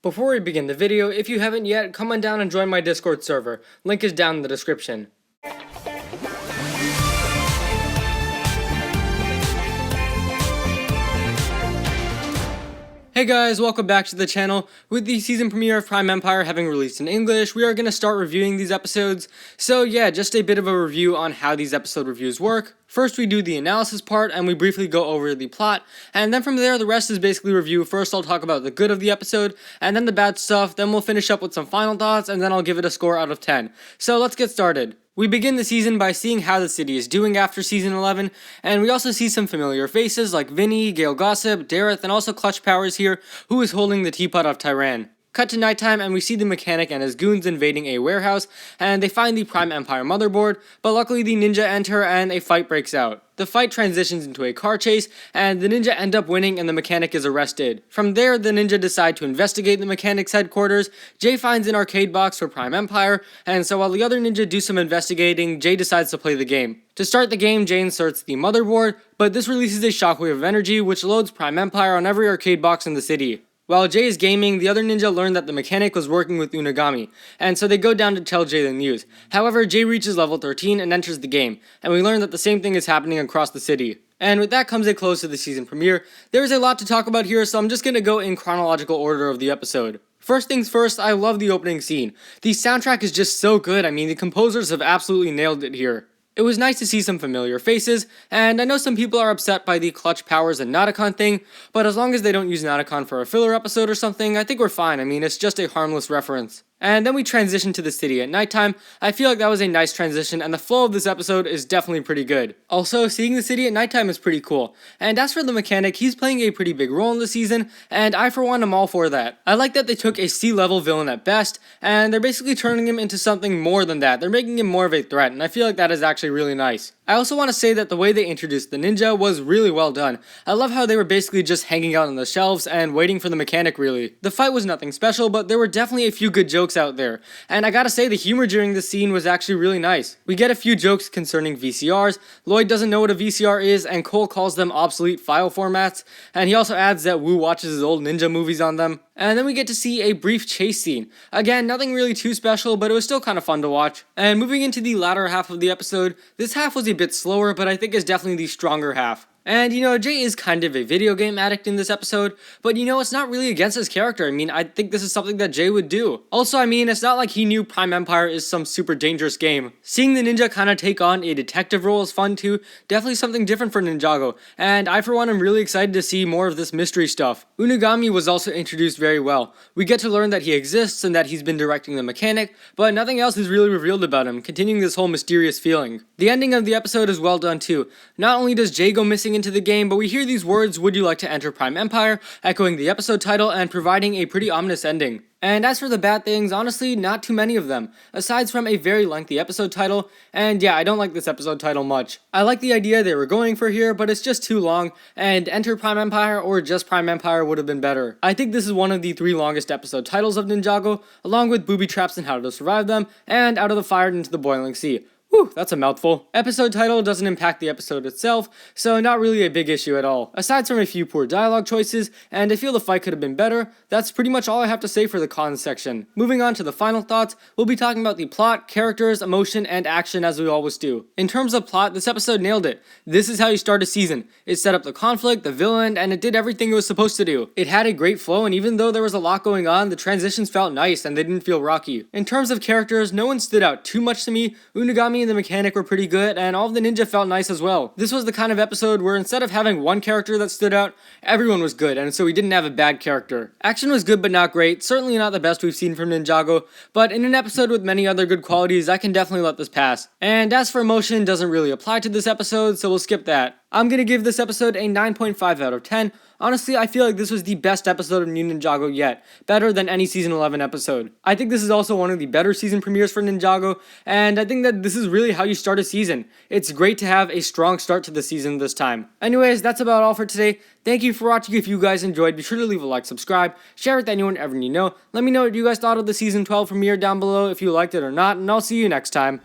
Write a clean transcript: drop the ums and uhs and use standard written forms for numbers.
Before we begin the video, if you haven't yet, come on down and join my Discord server. Link is down in the description. Hey guys, welcome back to the channel. With the season premiere of Prime Empire having released in English, we are going to start reviewing these episodes. So yeah, just a bit of a review on how these episode reviews work. First we do the analysis part and we briefly go over the plot, and then from there the rest is basically review. First I'll talk about the good of the episode, and then the bad stuff, then we'll finish up with some final thoughts, and then I'll give it a score out of 10. So let's get started. We begin the season by seeing how the city is doing after season 11, and we also see some familiar faces like Vinny, Gale Gossip, Dareth, and also Clutch Powers here, who is holding the teapot of Tyran. Cut to nighttime and we see the mechanic and his goons invading a warehouse, and they find the Prime Empire motherboard, but luckily the ninja enter and a fight breaks out. The fight transitions into a car chase, and the ninja end up winning and the mechanic is arrested. From there, the ninja decide to investigate the mechanic's headquarters. Jay finds an arcade box for Prime Empire, and so while the other ninja do some investigating, Jay decides to play the game. To start the game, Jay inserts the motherboard, but this releases a shockwave of energy which loads Prime Empire on every arcade box in the city. While Jay is gaming, the other ninja learn that the mechanic was working with Unagami, and so they go down to tell Jay the news. However, Jay reaches level 13 and enters the game, and we learn that the same thing is happening across the city. And with that comes a close to the season premiere. There is a lot to talk about here, so I'm just gonna go in chronological order of the episode. First things first, I love the opening scene. The soundtrack is just so good. I mean, the composers have absolutely nailed it here. It was nice to see some familiar faces, and I know some people are upset by the Clutch Powers and Nauticon thing, but as long as they don't use Nauticon for a filler episode or something, I think we're fine. I mean, it's just a harmless reference. And then we transition to the city at nighttime. I feel like that was a nice transition, and the flow of this episode is definitely pretty good. Also, seeing the city at nighttime is pretty cool. And as for the mechanic, he's playing a pretty big role in the season, and I for one am all for that. I like that they took a C-level villain at best, and they're basically turning him into something more than that. They're making him more of a threat, and I feel like that is actually really nice. I also want to say that the way they introduced the ninja was really well done. I love how they were basically just hanging out on the shelves and waiting for the mechanic really. The fight was nothing special, but there were definitely a few good jokes out there. And I gotta say, the humor during this scene was actually really nice. We get a few jokes concerning VCRs, Lloyd doesn't know what a VCR is, and Cole calls them obsolete file formats, and he also adds that Wu watches his old ninja movies on them. And then we get to see a brief chase scene. Again, nothing really too special, but it was still kind of fun to watch. And moving into the latter half of the episode, this half was a bit slower, but I think is definitely the stronger half. And you know, Jay is kind of a video game addict in this episode, but you know, it's not really against his character. I mean, I think this is something that Jay would do. Also, I mean, it's not like he knew Prime Empire is some super dangerous game. Seeing the ninja kind of take on a detective role is fun too, definitely something different for Ninjago, and I for one am really excited to see more of this mystery stuff. Unagami was also introduced very well. We get to learn that he exists and that he's been directing the mechanic, but nothing else is really revealed about him, continuing this whole mysterious feeling. The ending of the episode is well done too. Not only does Jay go missing into the game, but we hear these words, "Would you like to enter Prime Empire?" echoing the episode title and providing a pretty ominous ending. And as for the bad things, honestly, not too many of them, aside from a very lengthy episode title, and yeah, I don't like this episode title much. I like the idea they were going for here, but it's just too long, and Enter Prime Empire or just Prime Empire would have been better. I think this is one of the 3 longest episode titles of Ninjago, along with Booby Traps and How to Survive Them, and Out of the Fire into the Boiling Sea. Whew, that's a mouthful. Episode title doesn't impact the episode itself, so not really a big issue at all. Aside from a few poor dialogue choices, and I feel the fight could have been better, that's pretty much all I have to say for the cons section. Moving on to the final thoughts, we'll be talking about the plot, characters, emotion, and action as we always do. In terms of plot, this episode nailed it. This is how you start a season. It set up the conflict, the villain, and it did everything it was supposed to do. It had a great flow, and even though there was a lot going on, the transitions felt nice and they didn't feel rocky. In terms of characters, no one stood out too much to me. Unagami and the mechanic were pretty good, and all of the ninja felt nice as well. This was the kind of episode where instead of having one character that stood out, everyone was good, and so we didn't have a bad character. Action was good but not great, certainly not the best we've seen from Ninjago, but in an episode with many other good qualities, I can definitely let this pass. And as for emotion, doesn't really apply to this episode, so we'll skip that. I'm gonna give this episode a 9.5 out of 10. Honestly, I feel like this was the best episode of New Ninjago yet, better than any season 11 episode. I think this is also one of the better season premieres for Ninjago, and I think that this is really how you start a season. It's great to have a strong start to the season this time. Anyways, that's about all for today. Thank you for watching. If you guys enjoyed, be sure to leave a like, subscribe, share with anyone ever you know. Let me know what you guys thought of the season 12 premiere down below, if you liked it or not, and I'll see you next time.